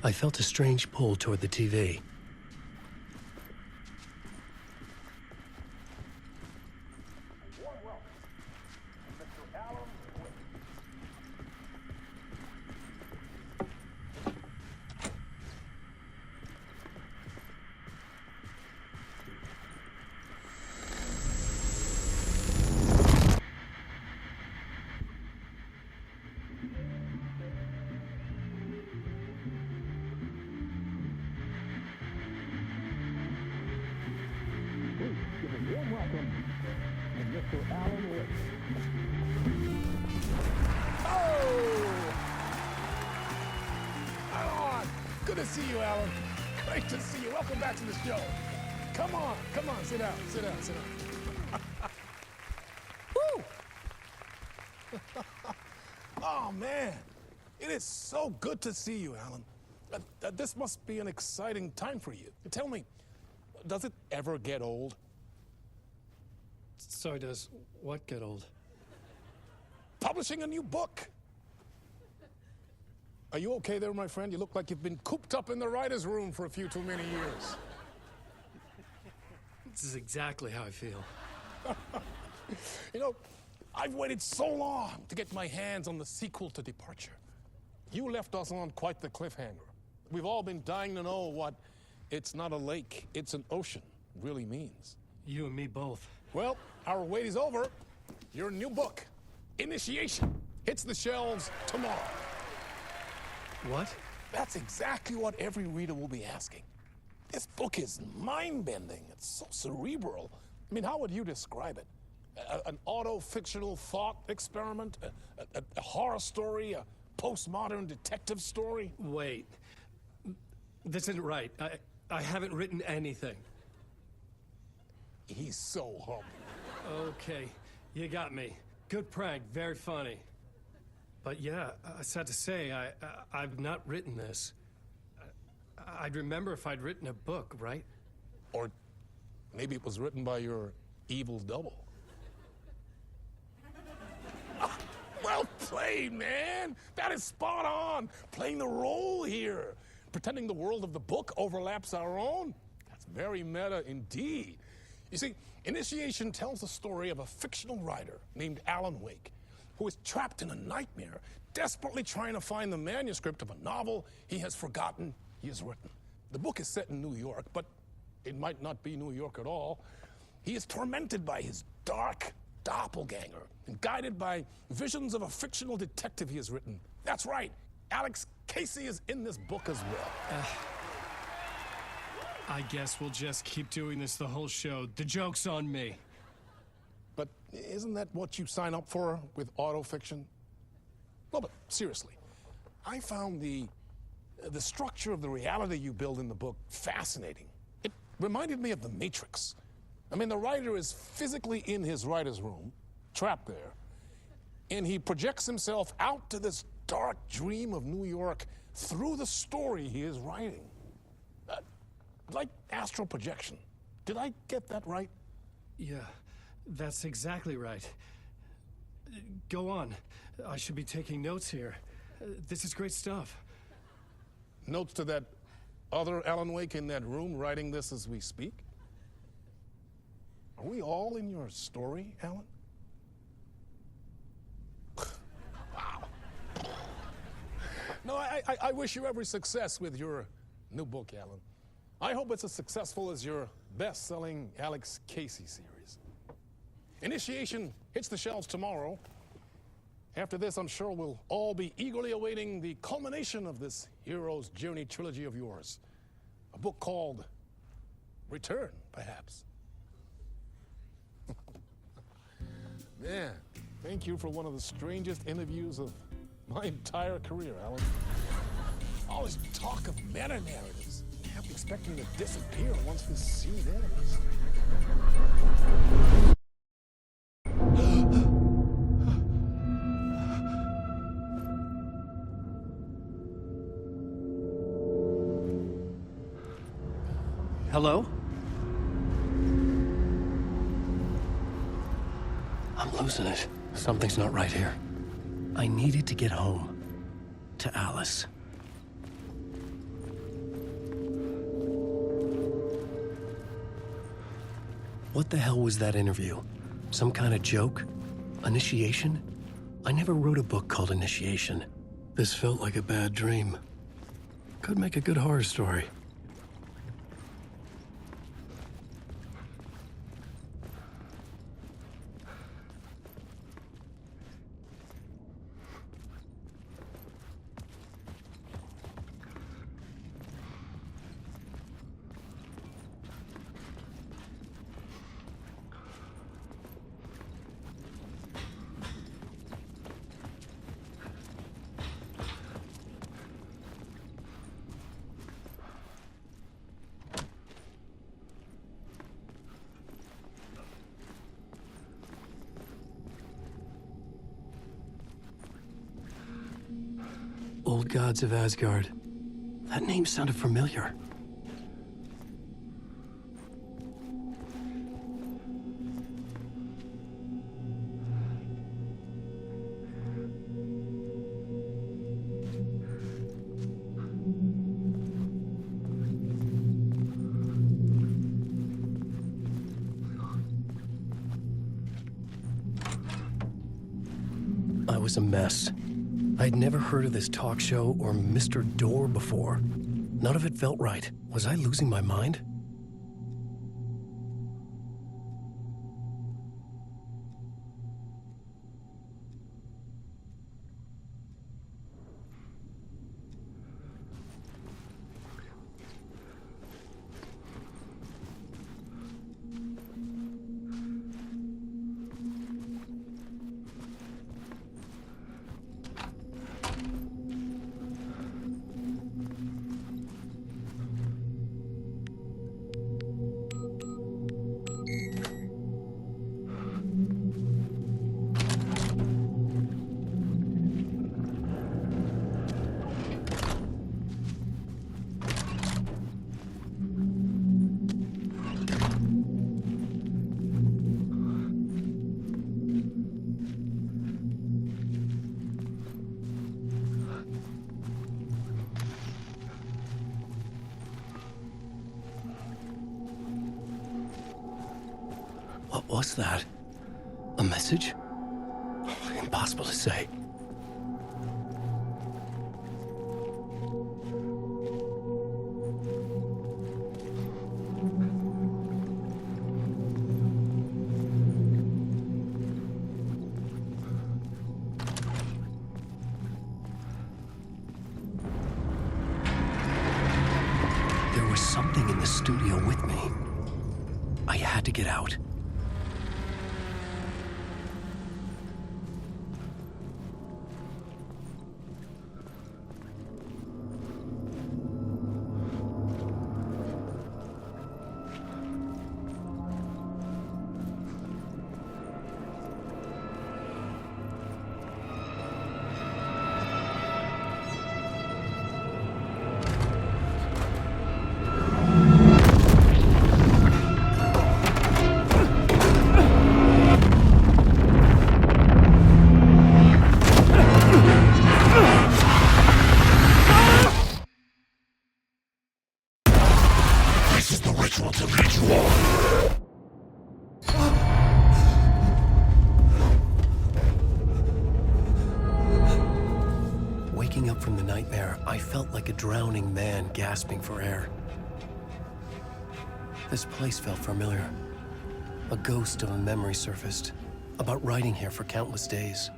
I felt a strange pull toward the TV. Good to see you, Alan. Great to see you. Welcome back to the show. Come on, sit down. Woo! Oh, man. It is so good to see you, Alan. This must be an exciting time for you. Tell me, does it ever get old? So does what get old? Publishing a new book. Are you okay there, my friend? You look like you've been cooped up in the writer's room for a few too many years. This is exactly how I feel. You know, I've waited so long to get my hands on the sequel to Departure. You left us on quite the cliffhanger. We've all been dying to know what "it's not a lake, it's an ocean" really means. You and me both. Well, our wait is over. Your new book, Initiation, hits the shelves tomorrow. What? That's exactly what every reader will be asking. This book is mind-bending. It's so cerebral. I mean, how would you describe it? An auto-fictional thought experiment? A horror story? A postmodern detective story? Wait. This isn't right. I haven't written anything. He's so humble. Okay, you got me. Good prank, very funny. But yeah, sad to say, I've not written this. I'd remember if I'd written a book, right? Or maybe it was written by your evil double. Well played, man! That is spot on! Playing the role here. Pretending the world of the book overlaps our own. That's very meta indeed. You see, Initiation tells the story of a fictional writer named Alan Wake, who is trapped in a nightmare, desperately trying to find the manuscript of a novel he has forgotten he has written. The book is set in New York, but it might not be New York at all. He is tormented by his dark doppelganger and guided by visions of a fictional detective he has written. That's right, Alex Casey is in this book as well. I guess we'll just keep doing this the whole show. The joke's on me. But isn't that what you sign up for with autofiction? No, but seriously, I found the structure of the reality you build in the book fascinating. It reminded me of The Matrix. I mean, the writer is physically in his writer's room, trapped there, and he projects himself out to this dark dream of New York through the story he is writing. Like astral projection. Did I get that right? Yeah, that's exactly right. Go on. I should be taking notes here. This is great stuff. Notes to that other Alan Wake in that room writing this as we speak? Are we all in your story, Alan? Wow. No, I wish you every success with your new book, Alan. I hope it's as successful as your best-selling Alex Casey series. Initiation hits the shelves tomorrow. After this, I'm sure we'll all be eagerly awaiting the culmination of this hero's journey trilogy of yours. A book called Return, perhaps. Man, thank you for one of the strangest interviews of my entire career, Alan. All this talk of meta-narratives. I kept expecting to disappear once this scene ends. Hello? I'm losing it. Something's not right here. I needed to get home. To Alice. What the hell was that interview? Some kind of joke? Initiation? I never wrote a book called Initiation. This felt like a bad dream. Could make a good horror story. Old Gods of Asgard. That name sounded familiar. I was a mess. I'd never heard of this talk show or Mr. Door before. None of it felt right. Was I losing my mind? What was that? A message? Impossible to say. There was something in the studio with me. I had to get out. This is the ritual to lead you on. Waking up from the nightmare, I felt like a drowning man gasping for air. This place felt familiar. A ghost of a memory surfaced, about riding here for countless days.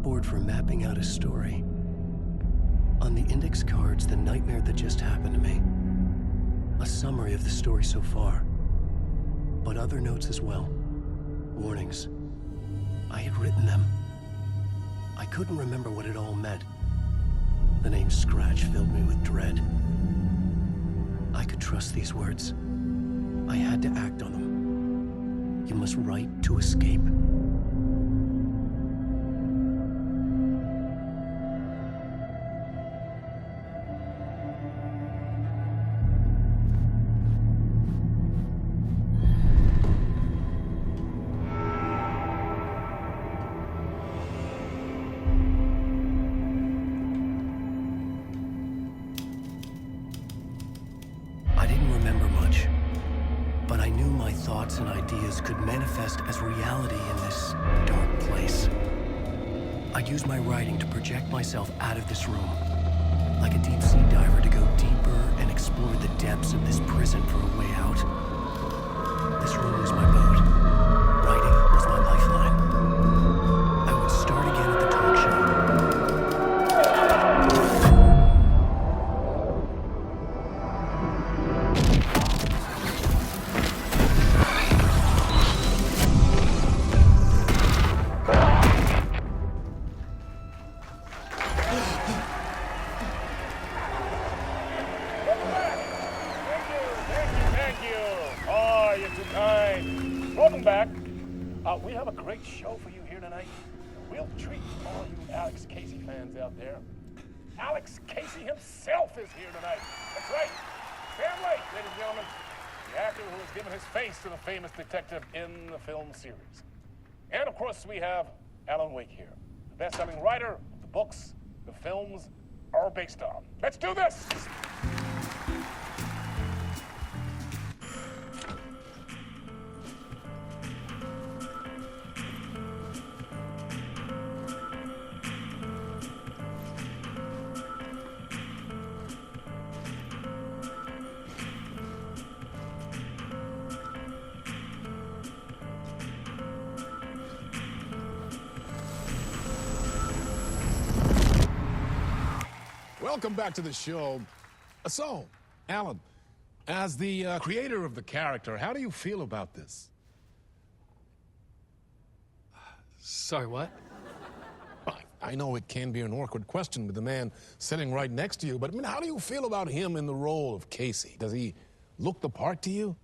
Board for mapping out a story. On the index cards, the nightmare that just happened to me. A summary of the story so far, but other notes as well. Warnings. I had written them. I couldn't remember what it all meant. The name Scratch filled me with dread. I could trust these words. I had to act on them. You must write to escape. I didn't remember much, but I knew my thoughts and ideas could manifest as reality in this dark place. I'd use my writing to project myself out of this room, like a deep-sea diver to go deeper and explore the depths of this prison for a way out. This room was my boat. Writing was my lifeline. I would start again at the talk show. Welcome back. We have a great show for you here tonight. We'll treat all you Alex Casey fans out there. Alex Casey himself is here tonight. That's right. Sam Lake, ladies and gentlemen. The actor who has given his face to the famous detective in the film series. And of course, we have Alan Wake here, the best-selling writer of the books the films are based on. Let's do this! Welcome back to the show. So, Alan, as the creator of the character, how do you feel about this? Sorry, what? I know it can be an awkward question with the man sitting right next to you, but I mean, how do you feel about him in the role of Casey? Does he look the part to you?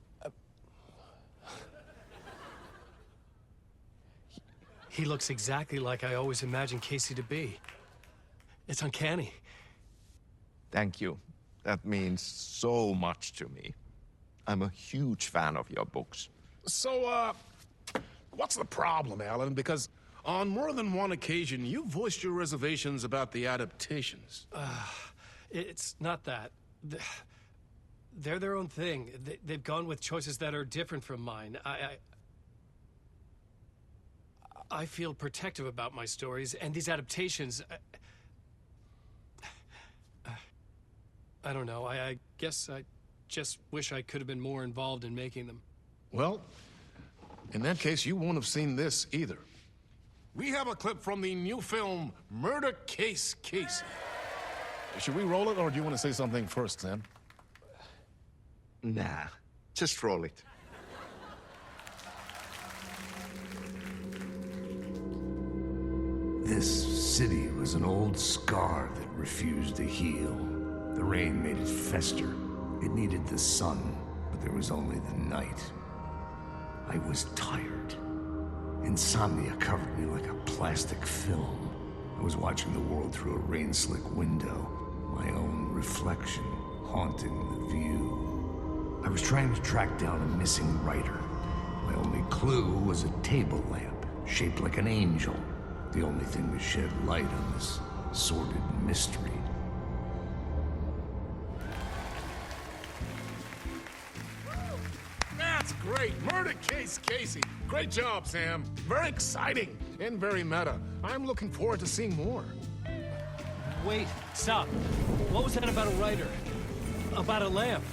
He looks exactly like I always imagined Casey to be. It's uncanny. Thank you. That means so much to me. I'm a huge fan of your books. So, what's the problem, Alan? Because on more than one occasion, you voiced your reservations about the adaptations. It's not that. They're their own thing. They've gone with choices that are different from mine. I feel protective about my stories, and these adaptations... I don't know. I guess I just wish I could have been more involved in making them. Well, in that case, you won't have seen this either. We have a clip from the new film, Murder Case Casey. Should we roll it, or do you want to say something first, Sam? Nah, just roll it. This city was an old scar that refused to heal. The rain made it fester. It needed the sun, but there was only the night. I was tired. Insomnia covered me like a plastic film. I was watching the world through a rain-slick window, my own reflection haunting the view. I was trying to track down a missing writer. My only clue was a table lamp, shaped like an angel. The only thing to shed light on this sordid mystery. That's great. Murder Case Casey. Great job, Sam. Very exciting and very meta. I'm looking forward to seeing more. Wait, stop. What was that about a writer? About a lamp?